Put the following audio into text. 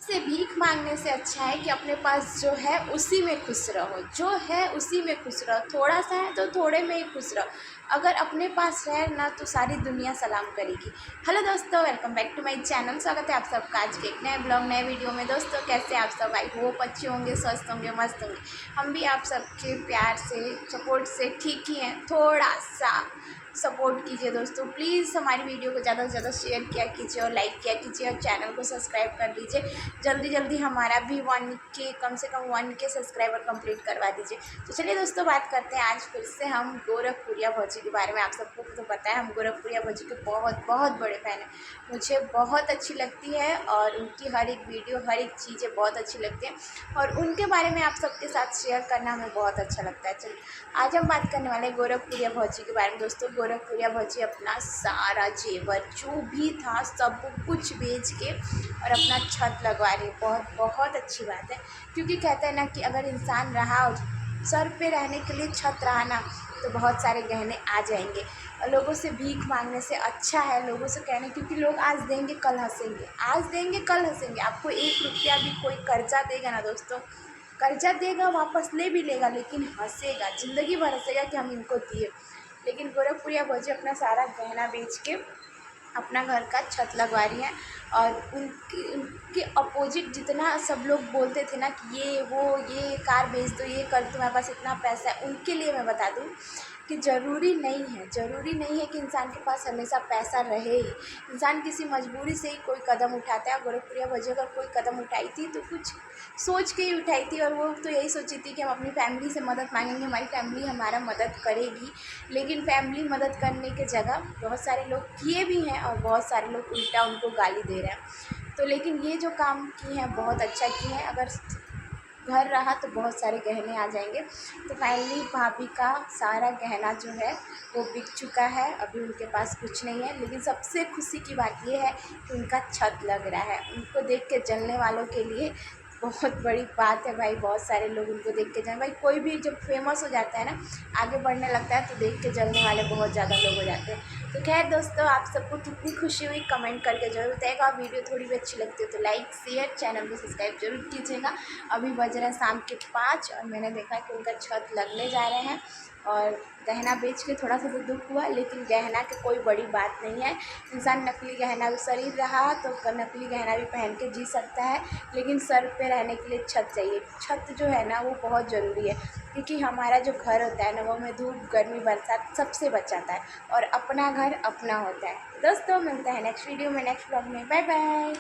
से भीख मांगने से अच्छा है कि अपने पास जो है उसी में खुश रहो, जो है उसी में खुश रहो। थोड़ा सा है तो थोड़े में ही खुश रहो। अगर अपने पास है ना तो सारी दुनिया सलाम करेगी। हेलो दोस्तों, welcome back to my channel. स्वागत है आप सबका आज के एक नए ब्लॉग नए वीडियो में। दोस्तों कैसे आप सब? आई होप अच्छे होंगे, स्वस्थ होंगे, मस्त होंगे। हम भी आप सबके प्यार से सपोर्ट से ठीक ही हैं। थोड़ा सा सपोर्ट कीजिए दोस्तों, प्लीज़ हमारी वीडियो को ज़्यादा से ज़्यादा शेयर किया कीजिए और लाइक किया कीजिए और चैनल को सब्सक्राइब कर लीजिए। जल्दी जल्दी हमारा भी 1K, कम से कम 1K सब्सक्राइबर कंप्लीट करवा दीजिए। तो चलिए दोस्तों, बात करते हैं आज फिर से हम गोरखपुरिया भौजी के बारे में। आप सबको तो पता है हम गोरखपुरिया भौजी के बहुत बहुत बड़े फ़ैन हैं। मुझे बहुत अच्छी लगती है और उनकी हर एक वीडियो, हर एक चीज़ें बहुत अच्छी लगती हैं और उनके बारे में आप सबके साथ शेयर करना हमें बहुत अच्छा लगता है। चलिए आज हम बात करने वाले हैं गोरखपुरिया भौजी के बारे में। दोस्तों गोरखपुरिया भौजी अपना सारा जेवर जो भी था सब कुछ बेच के और अपना छत लगवा रही है। बहुत बहुत अच्छी बात है, क्योंकि कहते हैं ना कि अगर इंसान रहा, सर पे रहने के लिए छत रहा ना, तो बहुत सारे गहने आ जाएंगे। और लोगों से भीख मांगने से अच्छा है लोगों से कहने, क्योंकि लोग आज देंगे कल हंसेंगे, आज देंगे कल हंसेंगे। आपको 1 रुपया भी कोई कर्जा देगा ना दोस्तों, कर्जा देगा वापस ले भी लेगा, लेकिन हंसेगा, ज़िंदगी भर हंसेगा कि हम इनको दिए। लेकिन गोरखपुरिया भौजी अपना सारा गहना बेच के अपना घर का छत लगवा रही हैं। और उनके अपोजिट जितना सब लोग बोलते थे ना कि ये कार बेच दो, ये कर दो, तुम्हारे पास इतना पैसा है, उनके लिए मैं बता दूं कि ज़रूरी नहीं है कि इंसान के पास हमेशा पैसा रहे ही। इंसान किसी मजबूरी से ही कोई कदम उठाता है। गोरखपुरिया भौजी अगर कोई कदम उठाई थी तो कुछ सोच के ही उठाई थी, और वो तो यही सोची थी कि हम अपनी फैमिली से मदद मांगेंगे, हमारी फैमिली हमारा मदद करेगी। लेकिन फैमिली मदद करने के जगह बहुत सारे लोग किए भी हैं और बहुत सारे लोग उल्टा उनको गाली दे रहे हैं। तो लेकिन ये जो काम की हैं बहुत अच्छा की हैं। अगर घर रहा तो बहुत सारे गहने आ जाएंगे। तो फाइनली भाभी का सारा गहना जो है वो बिक चुका है। अभी उनके पास कुछ नहीं है, लेकिन सबसे खुशी की बात ये है कि उनका छत लग रहा है। उनको देख के जलने वालों के लिए बहुत बड़ी बात है भाई। बहुत सारे लोग उनको देख के जाए, भाई कोई भी जब फेमस हो जाता है ना, आगे बढ़ने लगता है, तो देख के जलने वाले बहुत ज़्यादा लोग हो जाते हैं। तो खैर दोस्तों, आप सबको कितनी खुशी हुई कमेंट करके जरूर बताइएगा। वीडियो थोड़ी भी अच्छी लगती है तो लाइक शेयर, चैनल को सब्सक्राइब जरूर कीजिएगा। अभी बज रहे हैं शाम के 5 और मैंने देखा कि उनका छत लगने जा रहे हैं। और गहना बेच के थोड़ा सा तो दुख हुआ, लेकिन गहना की कोई बड़ी बात नहीं है। इंसान नकली गहना, शरीर रहा तो नकली गहना भी पहन के जी सकता है, लेकिन सर पे रहने के लिए छत चाहिए। छत जो है ना वो बहुत ज़रूरी है, क्योंकि हमारा जो घर होता है ना वो हमें धूप गर्मी बरसात सबसे बचाता है, और अपना घर अपना होता है। दोस्तों मिलते हैं नेक्स्ट वीडियो में, नेक्स्ट ब्लॉग में। Bye bye.